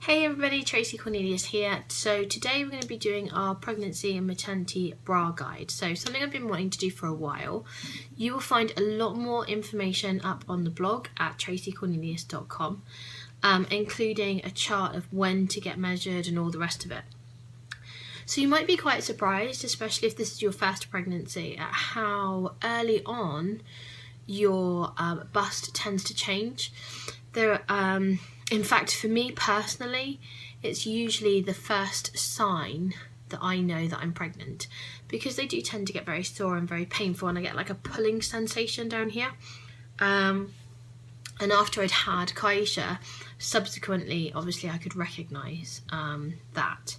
Hey everybody, Tracy Cornelius here. So today we're going to be doing our pregnancy and maternity bra guide. So something I've been wanting to do for a while. You will find a lot more information up on the blog at tracycornelius.com, including a chart of when to get measured and all the rest of it. So you might be quite surprised, especially if this is your first pregnancy, at how early on your bust tends to change. In fact, for me personally, it's usually the first sign that I know that I'm pregnant, because they do tend to get very sore and very painful, and I get like a pulling sensation down here. And after I'd had Kaisha, subsequently, obviously I could recognise that.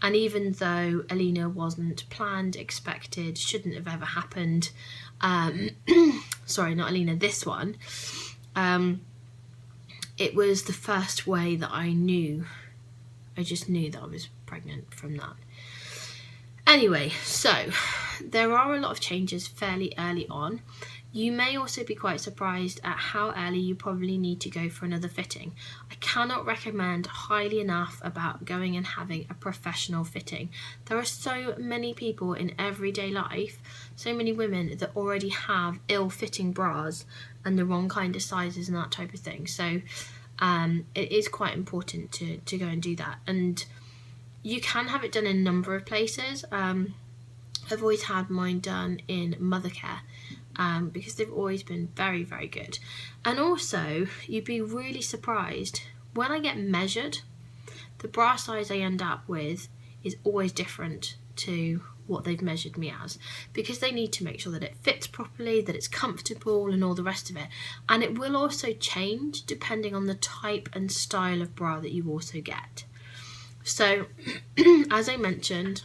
And even though Alina wasn't planned, expected, shouldn't have ever happened, sorry, not Alina, this one, it was the first way that I just knew that I was pregnant from that. Anyway, so there are a lot of changes fairly early on. You may also be quite surprised at how early you probably need to go for another fitting. I cannot recommend highly enough about going and having a professional fitting. There are so many people in everyday life, so many women that already have ill-fitting bras and the wrong kind of sizes and that type of thing. So it is quite important to go and do that. And you can have it done in a number of places. I've always had mine done in Mothercare, because they've always been very, very good. And also, you'd be really surprised, when I get measured, the bra size I end up with is always different to what they've measured me as, because they need to make sure that it fits properly, that it's comfortable and all the rest of it. And it will also change depending on the type and style of bra that you also get. So as I mentioned,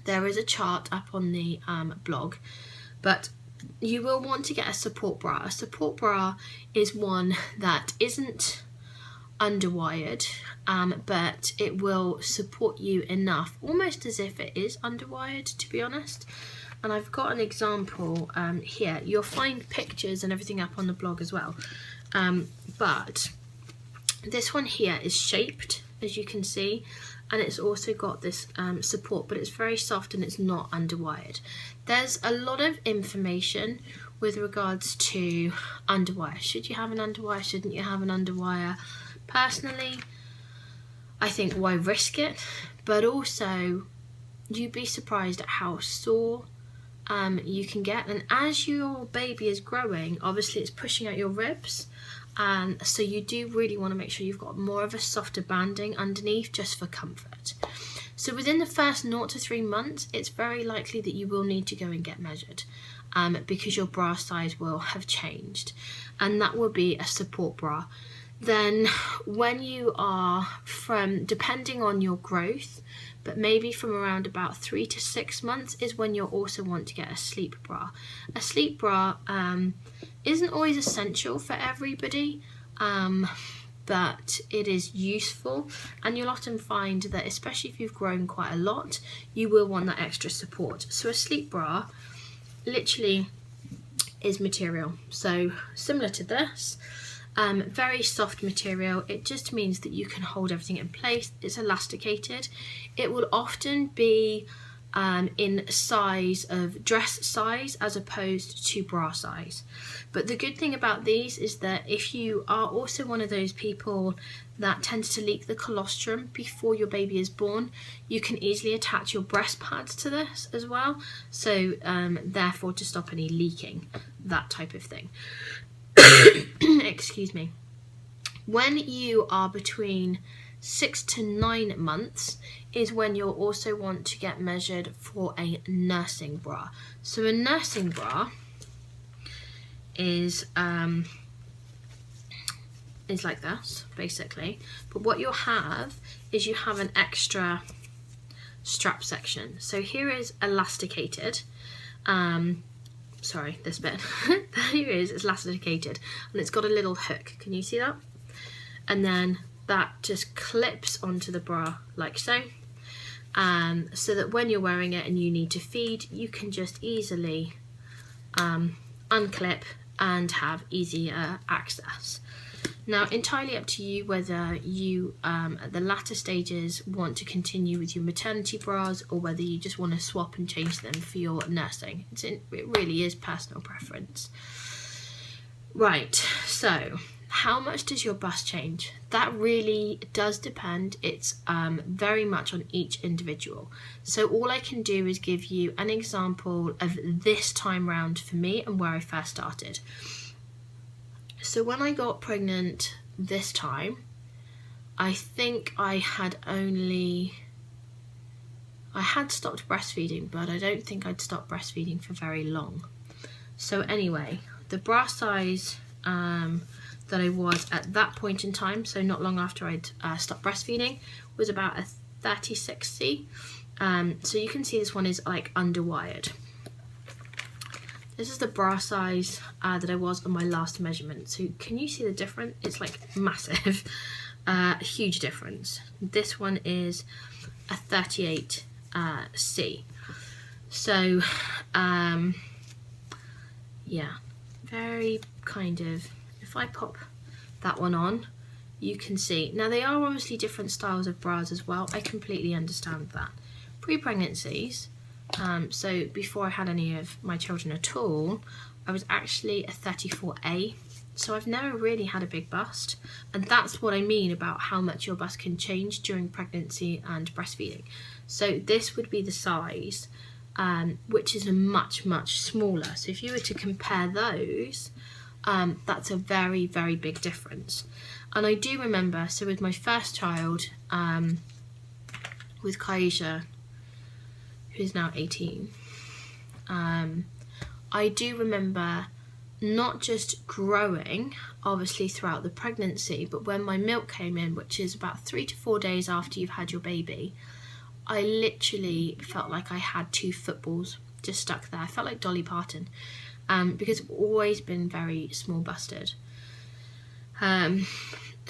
there is a chart up on the blog, but you will want to get a support bra. A support bra is one that isn't underwired, but it will support you enough, almost as if it is underwired, to be honest. And I've got an example here. You'll find pictures and everything up on the blog as well, but this one here is shaped, as you can see, and it's also got this support, but it's very soft and it's not underwired. There's a lot of information with regards to underwire. Should you have an underwire? Shouldn't you have an underwire? Personally, I think why risk it? But also, you'd be surprised at how sore you can get. And as your baby is growing, obviously it's pushing out your ribs. And so you do really want to make sure you've got more of a softer banding underneath, just for comfort. So within the first 0 to 3 months, it's very likely that you will need to go and get measured, because your bra size will have changed, and that will be a support bra. Then when you are depending on your growth, but maybe from around about 3 to 6 months is when you'll also want to get a sleep bra. A sleep bra isn't always essential for everybody, but it is useful, and you'll often find that, especially if you've grown quite a lot, you will want that extra support. So a sleep bra literally is material, so similar to this, very soft material. It just means that you can hold everything in place. It's elasticated. It will often be in size of dress size as opposed to bra size. But the good thing about these is that if you are also one of those people that tends to leak the colostrum before your baby is born, you can easily attach your breast pads to this as well, so therefore to stop any leaking, that type of thing. Excuse me. When you are between 6 to 9 months is when you'll also want to get measured for a nursing bra. So a nursing bra is like this, basically. But what you'll have is you have an extra strap section. So here is elasticated. Sorry, this bit. Here is, it's elasticated, and it's got a little hook. Can you see that? And then that just clips onto the bra like so, so that when you're wearing it and you need to feed, you can just easily unclip and have easier access. Now, entirely up to you whether you, at the latter stages, want to continue with your maternity bras or whether you just want to swap and change them for your nursing. It really is personal preference. Right, so how much does your bust change? That really does depend. It's very much on each individual. So all I can do is give you an example of this time round for me and where I first started. So when I got pregnant this time, I think I had stopped breastfeeding, but I don't think I'd stopped breastfeeding for very long. So anyway, the bra size that I was at that point in time, so not long after I'd stopped breastfeeding, was about a 36C. So you can see this one is like underwired. This is the bra size that I was on my last measurement. So can you see the difference? It's like massive, huge difference. This one is a 38C. So yeah, very kind of, if I pop that one on, you can see. Now they are obviously different styles of bras as well. I completely understand that. Pre-pregnancies, so before I had any of my children at all, I was actually a 34A. So I've never really had a big bust. And that's what I mean about how much your bust can change during pregnancy and breastfeeding. So this would be the size, which is a much, much smaller. So if you were to compare those, that's a very, very big difference. And I do remember, so with my first child, with Kaisha, who's now 18, I do remember not just growing, obviously, throughout the pregnancy, but when my milk came in, which is about 3 to 4 days after you've had your baby, I literally felt like I had 2 footballs just stuck there. I felt like Dolly Parton, because I've always been very small busted.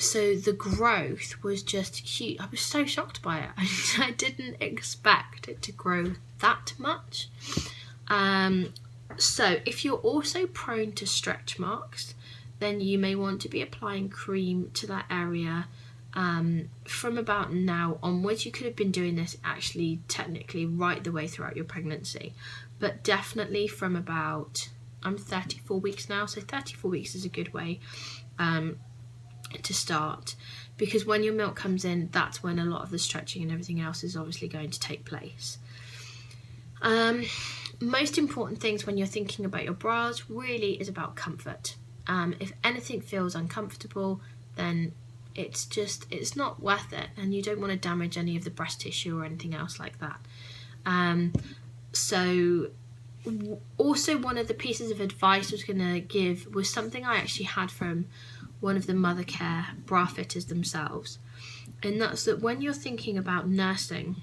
So the growth was just huge. I was so shocked by it. I didn't expect it to grow that much. So if you're also prone to stretch marks, then you may want to be applying cream to that area from about now onwards. You could have been doing this actually technically right the way throughout your pregnancy, but definitely from about, I'm 34 weeks now, so 34 weeks is a good way to start, because when your milk comes in, that's when a lot of the stretching and everything else is obviously going to take place. Most important things when you're thinking about your bras really is about comfort. If anything feels uncomfortable, then it's not worth it, and you don't want to damage any of the breast tissue or anything else like that. So also one of the pieces of advice I was going to give was something I actually had from one of the Mothercare bra fitters themselves, and that's that when you're thinking about nursing,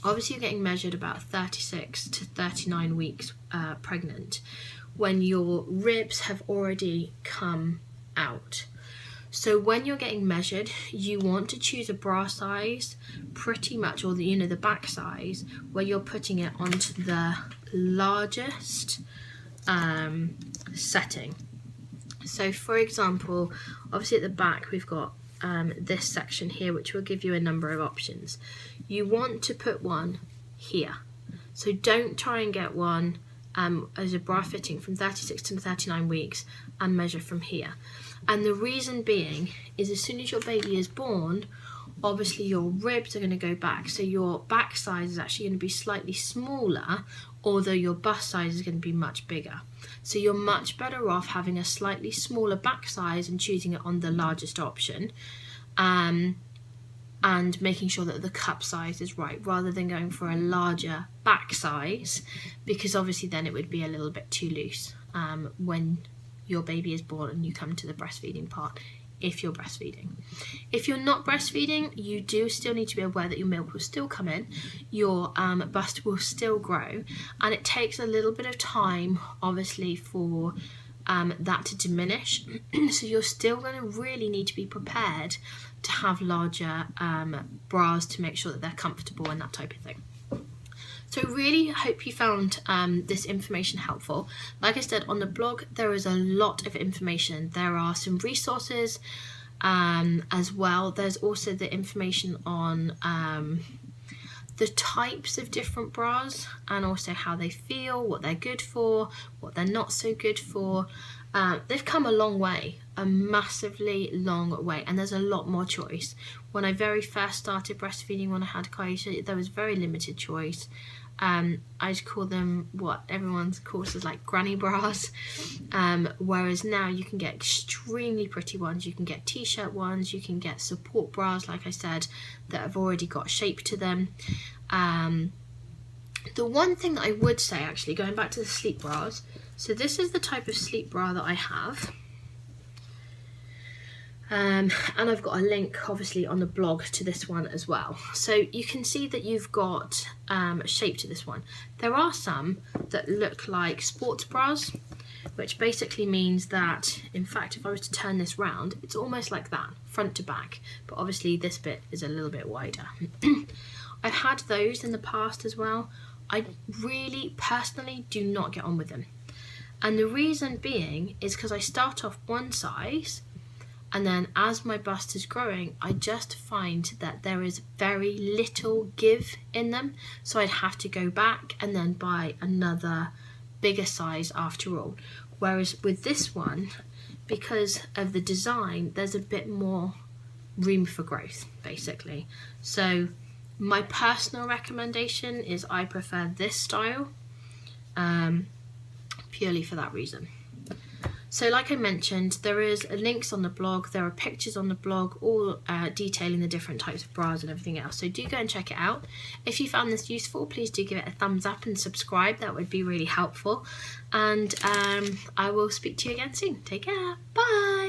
obviously you're getting measured about 36 to 39 weeks pregnant, when your ribs have already come out. So when you're getting measured, you want to choose a bra size pretty much, or the back size, where you're putting it onto the largest setting. So for example, obviously at the back we've got this section here, which will give you a number of options. You want to put one here. So don't try and get one as a bra fitting from 36 to 39 weeks and measure from here. And the reason being is as soon as your baby is born, obviously your ribs are going to go back. So your back size is actually going to be slightly smaller, although your bust size is going to be much bigger. So you're much better off having a slightly smaller back size and choosing it on the largest option, and making sure that the cup size is right, rather than going for a larger back size, because obviously then it would be a little bit too loose when your baby is born and you come to the breastfeeding part, if you're breastfeeding. If you're not breastfeeding, you do still need to be aware that your milk will still come in, your bust will still grow, and it takes a little bit of time, obviously, for that to diminish. So you're still going to really need to be prepared to have larger bras to make sure that they're comfortable and that type of thing. So really hope you found this information helpful. Like I said, on the blog there is a lot of information. There are some resources as well. There's also the information on the types of different bras, and also how they feel, what they're good for, what they're not so good for. They've come a long way, a massively long way, and there's a lot more choice. When I very first started breastfeeding, when I had Kaisha, there was very limited choice. I'd call them what everyone calls as like granny bras, whereas now you can get extremely pretty ones. You can get t-shirt ones, you can get support bras, like I said, that have already got shape to them. The one thing that I would say, actually, going back to the sleep bras, so this is the type of sleep bra that I have. And I've got a link obviously on the blog to this one as well. So you can see that you've got a shape to this one. There are some that look like sports bras, which basically means that, in fact, if I was to turn this round, it's almost like that, front to back, but obviously this bit is a little bit wider. I've had those in the past as well. I really personally do not get on with them. And the reason being is because I start off one size, and then as my bust is growing, I just find that there is very little give in them. So I'd have to go back and then buy another bigger size after all. Whereas with this one, because of the design, there's a bit more room for growth, basically. So my personal recommendation is I prefer this style, purely for that reason. So like I mentioned, there is links on the blog, there are pictures on the blog, all detailing the different types of bras and everything else. So do go and check it out. If you found this useful, please do give it a thumbs up and subscribe. That would be really helpful. And I will speak to you again soon. Take care. Bye.